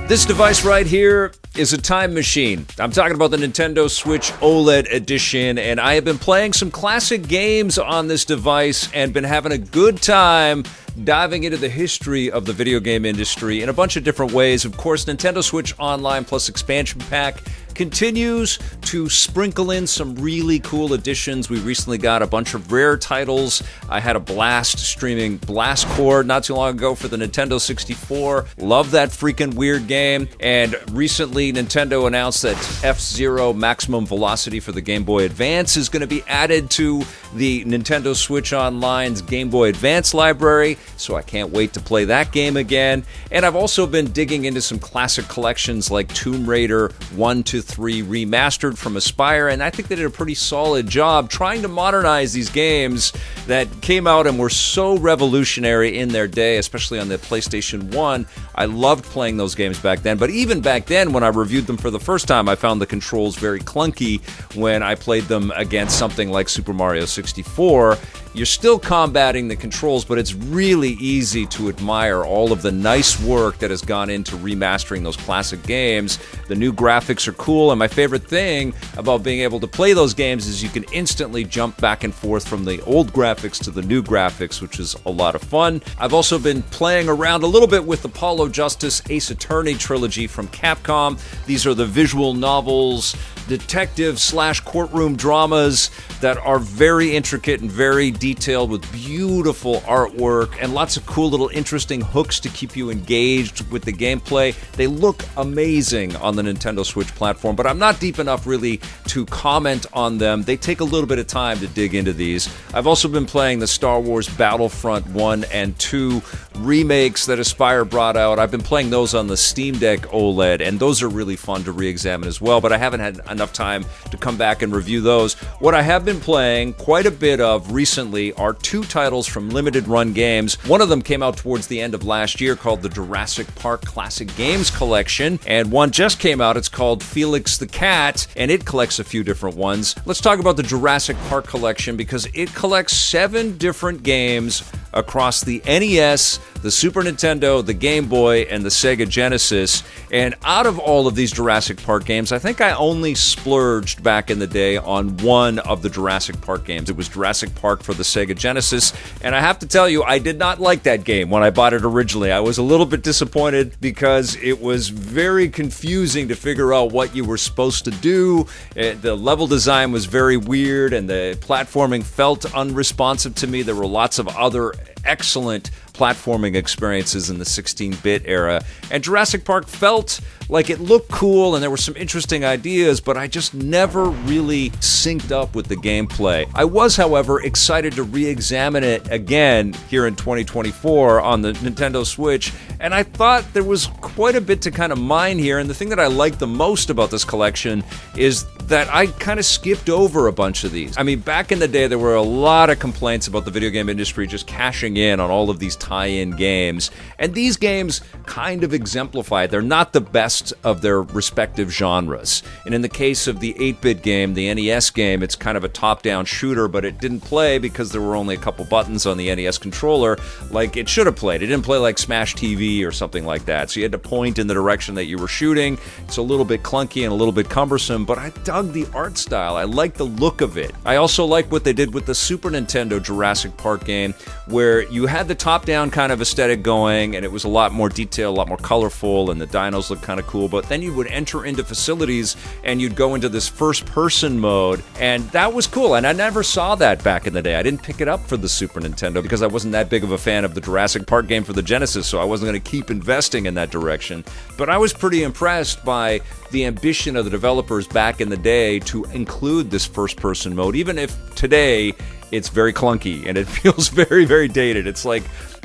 This device right here is a time machine. I'm talking about the Nintendo Switch OLED edition, and I have been playing some classic games on this device and been having a good time diving into the history of the video game industry in a bunch of different ways. Of course, Nintendo Switch Online Plus Expansion Pack continues to sprinkle in some really cool additions. We recently got a bunch of rare titles. I had a blast streaming Blast Core not too long ago for the Nintendo 64. Love that freaking weird game. And recently, Nintendo announced that F-Zero Maximum Velocity for the Game Boy Advance is going to be added to the Nintendo Switch Online's Game Boy Advance library, so I can't wait to play that game again. And I've also been digging into some classic collections like Tomb Raider 1 to 3 remastered from Aspyr, and I think they did a pretty solid job trying to modernize these games that came out and were so revolutionary in their day, especially on the PlayStation 1. I loved playing those games back then, but even back then when I reviewed them for the first time, I found the controls very clunky when I played them against something like Super Mario 64. You're still combating the controls, but it's really easy to admire all of the nice work that has gone into remastering those classic games. The new graphics are cool, and my favorite thing about being able to play those games is you can instantly jump back and forth from the old graphics to the new graphics, which is a lot of fun. I've also been playing around a little bit with the Apollo Justice Ace Attorney trilogy from Capcom. These are the visual novels, detective/courtroom dramas that are very intricate and very detailed with beautiful artwork and lots of cool little interesting hooks to keep you engaged with the gameplay. They look amazing on the Nintendo Switch platform, but I'm not deep enough really to comment on them. They take a little bit of time to dig into these. I've also been playing the Star Wars Battlefront 1 and 2 remakes that Aspyr brought out. I've been playing those on the Steam Deck OLED, and those are really fun to re-examine as well, but I haven't had enough time to come back and review those. What I have been playing quite a bit of recently are two titles from Limited Run Games. One of them came out towards the end of last year called the Jurassic Park Classic Games Collection, and one just came out. It's called Felix the Cat, and it collects a few different ones. Let's talk about the Jurassic Park Collection because it collects 7 different games across the NES, the Super Nintendo, the Game Boy, and the Sega Genesis. And out of all of these Jurassic Park games, I think I only splurged back in the day on one of the Jurassic Park games. It was Jurassic Park for the Sega Genesis, and I have to tell you, I did not like that game when I bought it originally. I was a little bit disappointed because it was very confusing to figure out what you were supposed to do. The level design was very weird, and the platforming felt unresponsive to me. There were lots of other excellent platforming experiences in the 16-bit era, and Jurassic Park felt like it looked cool and there were some interesting ideas, but I just never really synced up with the gameplay. I was, however, excited to re-examine it again here in 2024 on the Nintendo Switch, and I thought there was quite a bit to kind of mine here, and the thing that I like the most about this collection is that I kind of skipped over a bunch of these. I mean, back in the day, there were a lot of complaints about the video game industry just cashing in on all of these tie-in games, and these games kind of exemplify it. They're not the best of their respective genres. And in the case of the 8-bit game, the NES game, it's kind of a top-down shooter, but it didn't play because there were only a couple buttons on the NES controller like it should have played. It didn't play like Smash TV or something like that, so you had to point in the direction that you were shooting. It's a little bit clunky and a little bit cumbersome, but I dug the art style. I like the look of it. I also like what they did with the Super Nintendo Jurassic Park game, where you had the top-down kind of aesthetic going, and it was a lot more detailed, a lot more colorful, and the dinos looked kind of cool, but then you would enter into facilities and you'd go into this first-person mode, and that was cool, and I never saw that back in the day. I didn't pick it up for the Super Nintendo because I wasn't that big of a fan of the Jurassic Park game for the Genesis, so I wasn't going to keep investing in that direction. But I was pretty impressed by the ambition of the developers back in the day to include this first-person mode, even if today it's very clunky and it feels very, very dated. It's like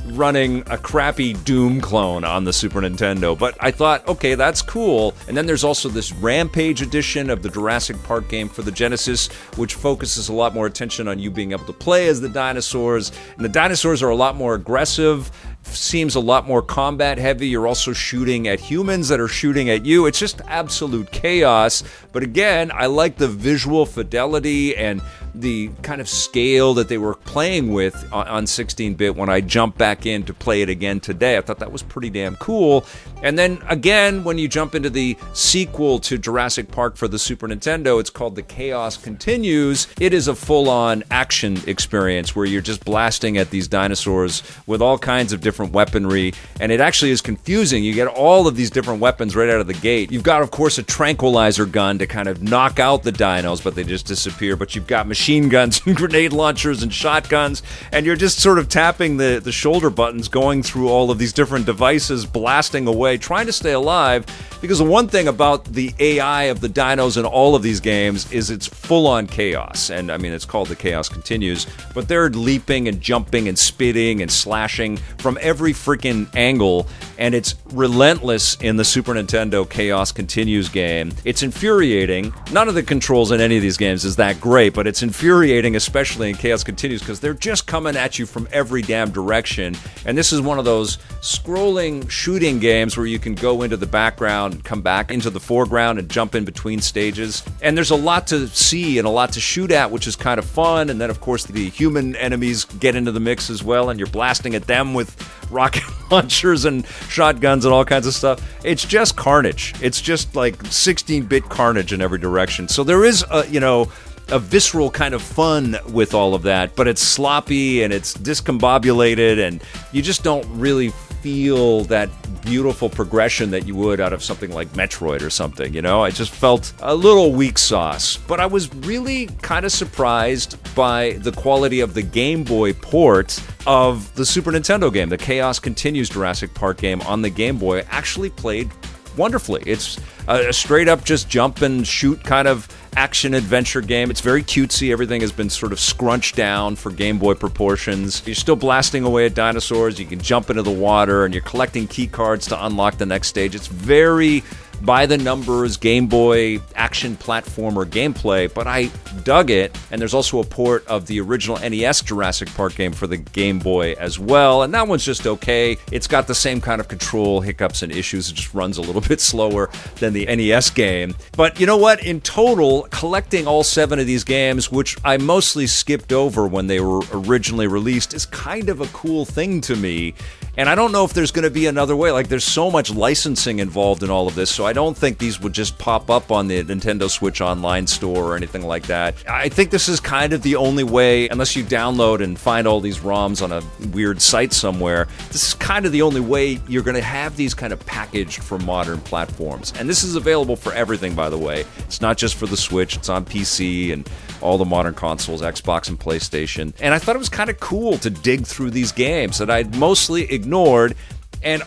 running a crappy Doom clone on the Super Nintendo. But I thought, okay, that's cool. And then there's also this Rampage edition of the Jurassic Park game for the Genesis, which focuses a lot more attention on you being able to play as the dinosaurs. And the dinosaurs are a lot more aggressive, seems a lot more combat heavy. You're also shooting at humans that are shooting at you. It's just absolute chaos. But again, I like the visual fidelity and the kind of scale that they were playing with on 16-bit when I jumped back in to play it again today. I thought that was pretty damn cool. And then again, when you jump into the sequel to Jurassic Park for the Super Nintendo, it's called The Chaos Continues. It is a full-on action experience where you're just blasting at these dinosaurs with all kinds of different weaponry, and it actually is confusing. You get all of these different weapons right out of the gate. You've got, of course, a tranquilizer gun to kind of knock out the dinos, but they just disappear. But you've got machine guns and grenade launchers and shotguns, and you're just sort of tapping the shoulder buttons, going through all of these different devices, blasting away, trying to stay alive, because the one thing about the AI of the dinos in all of these games is it's full-on chaos. And I mean, it's called The Chaos Continues, but they're leaping and jumping and spitting and slashing from every freaking angle, and it's relentless in the Super Nintendo Chaos Continues game. It's infuriating. None of the controls in any of these games is that great, but it's infuriating, especially in Chaos Continues, because they're just coming at you from every damn direction. And this is one of those scrolling shooting games where you can go into the background, come back into the foreground, and jump in between stages. And there's a lot to see and a lot to shoot at, which is kind of fun. And then, of course, the human enemies get into the mix as well, and you're blasting at them with rocket launchers and shotguns and all kinds of stuff. It's just carnage. It's just like 16-bit carnage in every direction. So there is a visceral kind of fun with all of that, but it's sloppy and it's discombobulated, and you just don't really feel that beautiful progression that you would out of something like Metroid or something, I just felt a little weak sauce. But I was really kind of surprised by the quality of the Game Boy port of the Super Nintendo game. The Chaos Continues Jurassic Park game on the Game Boy actually played wonderfully. It's a straight up just jump and shoot kind of action adventure game. It's very cutesy. Everything has been sort of scrunched down for Game Boy proportions. You're still blasting away at dinosaurs. You can jump into the water, and you're collecting key cards to unlock the next stage. It's very by the numbers Game Boy action platformer gameplay, but I dug it. And there's also a port of the original NES Jurassic Park game for the Game Boy as well, and that one's just okay. It's got the same kind of control hiccups and issues. It just runs a little bit slower than the NES game. But you know what? In total, collecting all 7 of these games, which I mostly skipped over when they were originally released, is kind of a cool thing to me. And I don't know if there's going to be another way. Like, there's so much licensing involved in all of this, so I don't think these would just pop up on the Nintendo Switch Online store or anything like that. I think this is kind of the only way, unless you download and find all these ROMs on a weird site somewhere, this is kind of the only way you're going to have these kind of packaged for modern platforms. And this is available for everything, by the way. It's not just for the Switch. It's on PC and all the modern consoles, Xbox and PlayStation. And I thought it was kind of cool to dig through these games that I'd mostly ignored. And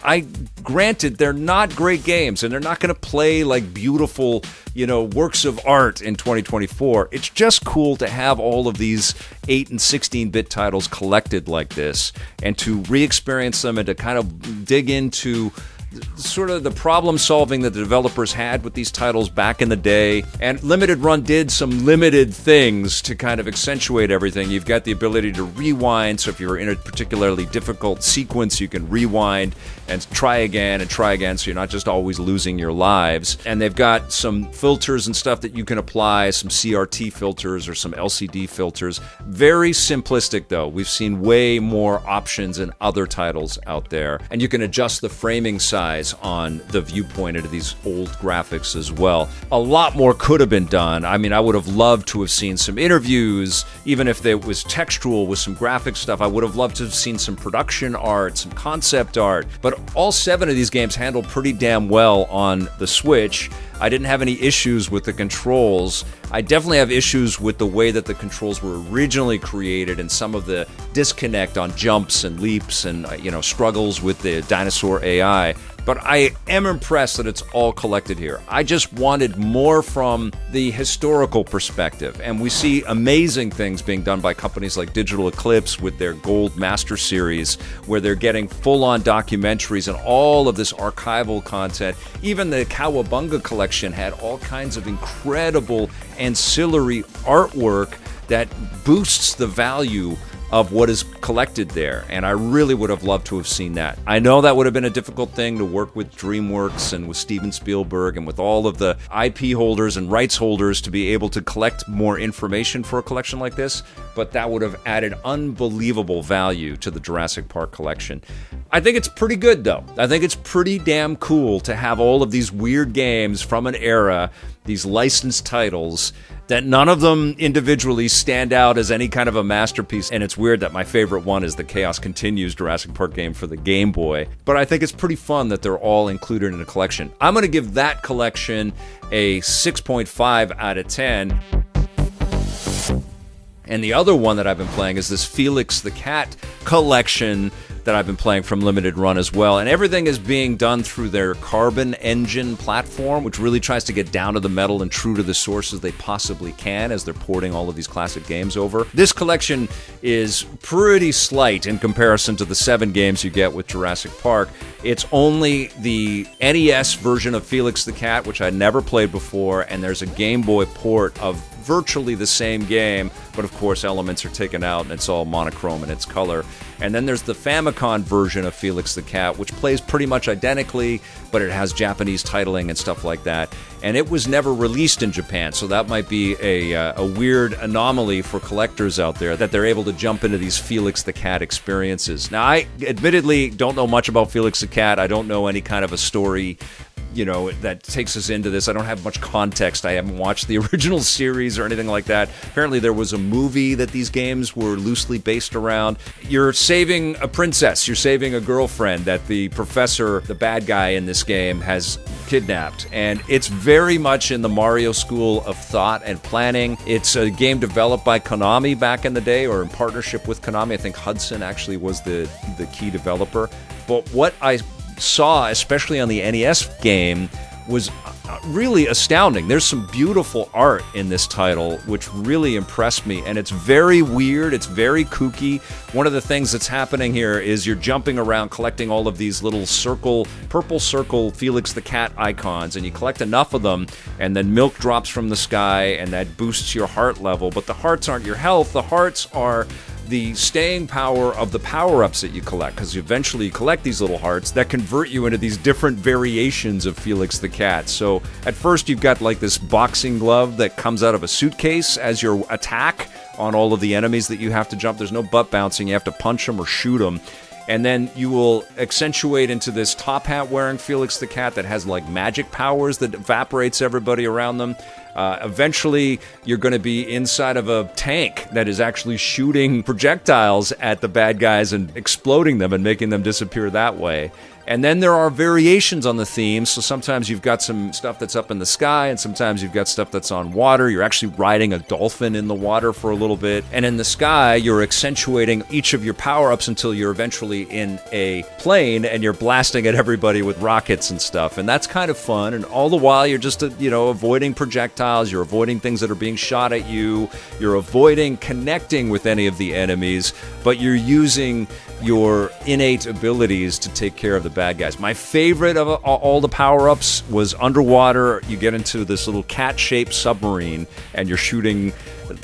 granted, they're not great games, and they're not going to play like beautiful, works of art in 2024. It's just cool to have all of these 8 and 16-bit titles collected like this, and to re-experience them and to kind of dig into sort of the problem solving that the developers had with these titles back in the day. And Limited Run did some limited things to kind of accentuate everything. You've got the ability to rewind, so if you're in a particularly difficult sequence, you can rewind and try again, so you're not just always losing your lives. And they've got some filters and stuff that you can apply, some CRT filters or some LCD filters. Very simplistic, though. We've seen way more options in other titles out there. And you can adjust the framing size on the viewpoint of these old graphics as well. A lot more could have been done. I mean, I would have loved to have seen some interviews, even if it was textual with some graphic stuff. I would have loved to have seen some production art, some concept art. But all 7 of these games handle pretty damn well on the Switch. I didn't have any issues with the controls. I definitely have issues with the way that the controls were originally created and some of the disconnect on jumps and leaps and, struggles with the dinosaur AI. But I am impressed that it's all collected here. I just wanted more from the historical perspective. And we see amazing things being done by companies like Digital Eclipse with their Gold Master Series, where they're getting full-on documentaries and all of this archival content. Even the Cowabunga collection had all kinds of incredible ancillary artwork that boosts the value of what is collected there, and I really would have loved to have seen that. I know that would have been a difficult thing to work with DreamWorks and with Steven Spielberg and with all of the IP holders and rights holders to be able to collect more information for a collection like this, but that would have added unbelievable value to the Jurassic Park collection. I think it's pretty good, though. I think it's pretty damn cool to have all of these weird games from an era, these licensed titles, that none of them individually stand out as any kind of a masterpiece. And it's weird that my favorite one is the Chaos Continues Jurassic Park game for the Game Boy. But I think it's pretty fun that they're all included in a collection. I'm going to give that collection a 6.5 out of 10. And the other one that I've been playing is this Felix the Cat collection that I've been playing from Limited Run as well. And everything is being done through their Carbon Engine platform, which really tries to get down to the metal and true to the source as they possibly can as they're porting all of these classic games over. This collection is pretty slight in comparison to the 7 games you get with Jurassic Park. It's only the NES version of Felix the Cat, which I never played before, and there's a Game Boy port of virtually the same game, but of course elements are taken out and it's all monochrome in its color. And then there's the Famicom version of Felix the Cat, which plays pretty much identically, but it has Japanese titling and stuff like that. And it was never released in Japan, so that might be a weird anomaly for collectors out there, that they're able to jump into these Felix the Cat experiences. Now, I admittedly don't know much about Felix the Cat. I don't know any kind of a story that takes us into this. I don't have much context. I haven't watched the original series or anything like that. Apparently there was a movie that these games were loosely based around. You're saving a princess. You're saving a girlfriend that the professor, the bad guy in this game, has kidnapped. And it's very much in the Mario school of thought and planning. It's a game developed by Konami back in the day, or in partnership with Konami. I think Hudson actually was the key developer. But what I saw, especially on the NES game, was really astounding. There's some beautiful art in this title, which really impressed me, and it's very weird, it's very kooky. One of the things that's happening here is you're jumping around collecting all of these little purple circle Felix the Cat icons, and you collect enough of them, and then milk drops from the sky, and that boosts your heart level. But the hearts aren't your health, the hearts are the staying power of the power-ups that you collect, because eventually you collect these little hearts that convert you into these different variations of Felix the Cat. So at first you've got like this boxing glove that comes out of a suitcase as your attack on all of the enemies that you have to jump. There's no butt bouncing, you have to punch them or shoot them. And then you will accentuate into this top hat wearing Felix the Cat that has like magic powers that evaporates everybody around them. Eventually, you're going to be inside of a tank that is actually shooting projectiles at the bad guys and exploding them and making them disappear that way. And then there are variations on the theme, so sometimes you've got some stuff that's up in the sky, and sometimes you've got stuff that's on water. You're actually riding a dolphin in the water for a little bit. And in the sky, you're accentuating each of your power-ups until you're eventually in a plane, and you're blasting at everybody with rockets and stuff. And that's kind of fun, and all the while you're just, avoiding projectiles, you're avoiding things that are being shot at you, you're avoiding connecting with any of the enemies, but you're using your innate abilities to take care of the bad guys. My favorite of all the power-ups was underwater. You get into this little cat-shaped submarine, and you're shooting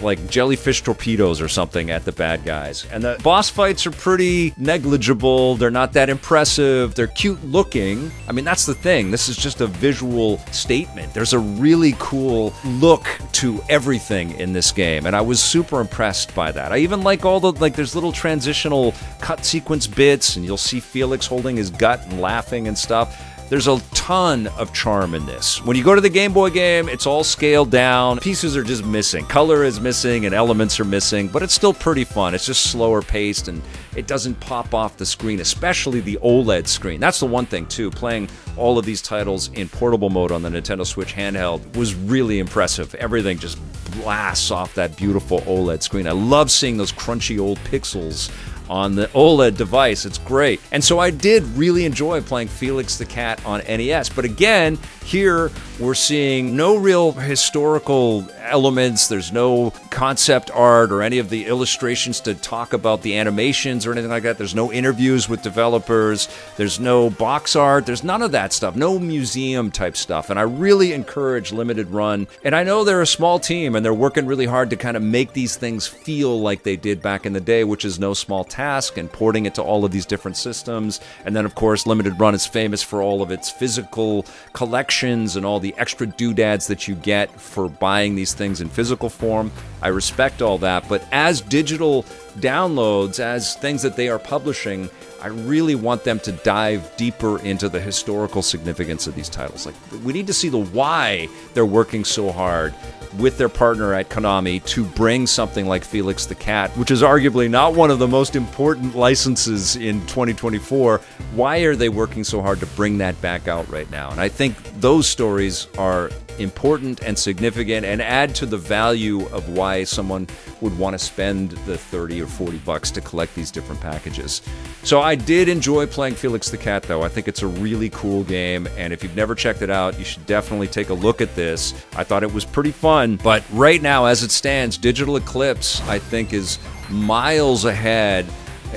like jellyfish torpedoes or something at the bad guys. And the boss fights are pretty negligible. They're not that impressive. They're cute looking. I mean, that's the thing. This is just a visual statement. There's a really cool look to everything in this game, and I was super impressed by that. I even like all the, there's little transitional cut sequence bits, and you'll see Felix holding his gut and laughing and stuff. There's a ton of charm in this. When you go to the Game Boy game, it's all scaled down. Pieces are just missing. Color is missing and elements are missing, but it's still pretty fun. It's just slower paced and it doesn't pop off the screen, especially the OLED screen. That's the one thing, too. Playing all of these titles in portable mode on the Nintendo Switch handheld was really impressive. Everything just blasts off that beautiful OLED screen. I love seeing those crunchy old pixels on the OLED device. It's great. And so I did really enjoy playing Felix the Cat on NES. But again, here we're seeing no real historical elements. There's no concept art or any of the illustrations to talk about the animations or anything like that. There's no interviews with developers. There's no box art. There's none of that stuff. No museum type stuff. And I really encourage Limited Run. And I know they're a small team and they're working really hard to kind of make these things feel like they did back in the day, which is no small task, and porting it to all of these different systems. And then, of course, Limited Run is famous for all of its physical collections and all the extra doodads that you get for buying these things in physical form. I respect all that, but as digital downloads, as things that they are publishing, I really want them to dive deeper into the historical significance of these titles. Like, we need to see the why they're working so hard with their partner at Konami to bring something like Felix the Cat, which is arguably not one of the most important licenses in 2024. Why are they working so hard to bring that back out right now? And I think those stories are important and significant and add to the value of why someone would want to spend the 30 or 40 bucks to collect these different packages. So I did enjoy playing Felix the Cat, though. I think it's a really cool game, and if you've never checked it out, you should definitely take a look at this. I thought it was pretty fun, but right now, as it stands, Digital Eclipse, I think, is miles ahead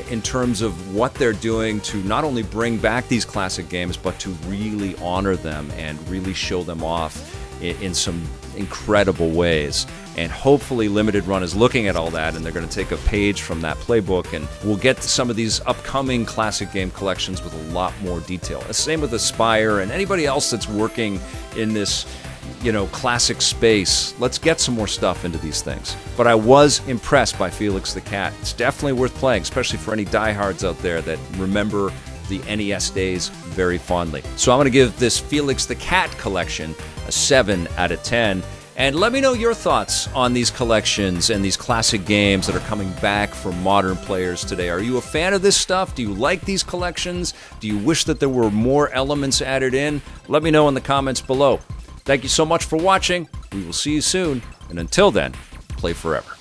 in terms of what they're doing to not only bring back these classic games, but to really honor them and really show them off in some incredible ways. And hopefully Limited Run is looking at all that, and they're going to take a page from that playbook, and we'll get to some of these upcoming classic game collections with a lot more detail. Same with Aspire and anybody else that's working in this, classic space. Let's get some more stuff into these things. But I was impressed by Felix the Cat. It's definitely worth playing, especially for any diehards out there that remember the NES days very fondly. So I'm going to give this Felix the Cat collection a 7 out of 10. And let me know your thoughts on these collections and these classic games that are coming back for modern players today. Are you a fan of this stuff? Do you like these collections? Do you wish that there were more elements added in? Let me know in the comments below. Thank you so much for watching. We will see you soon. And until then, play forever.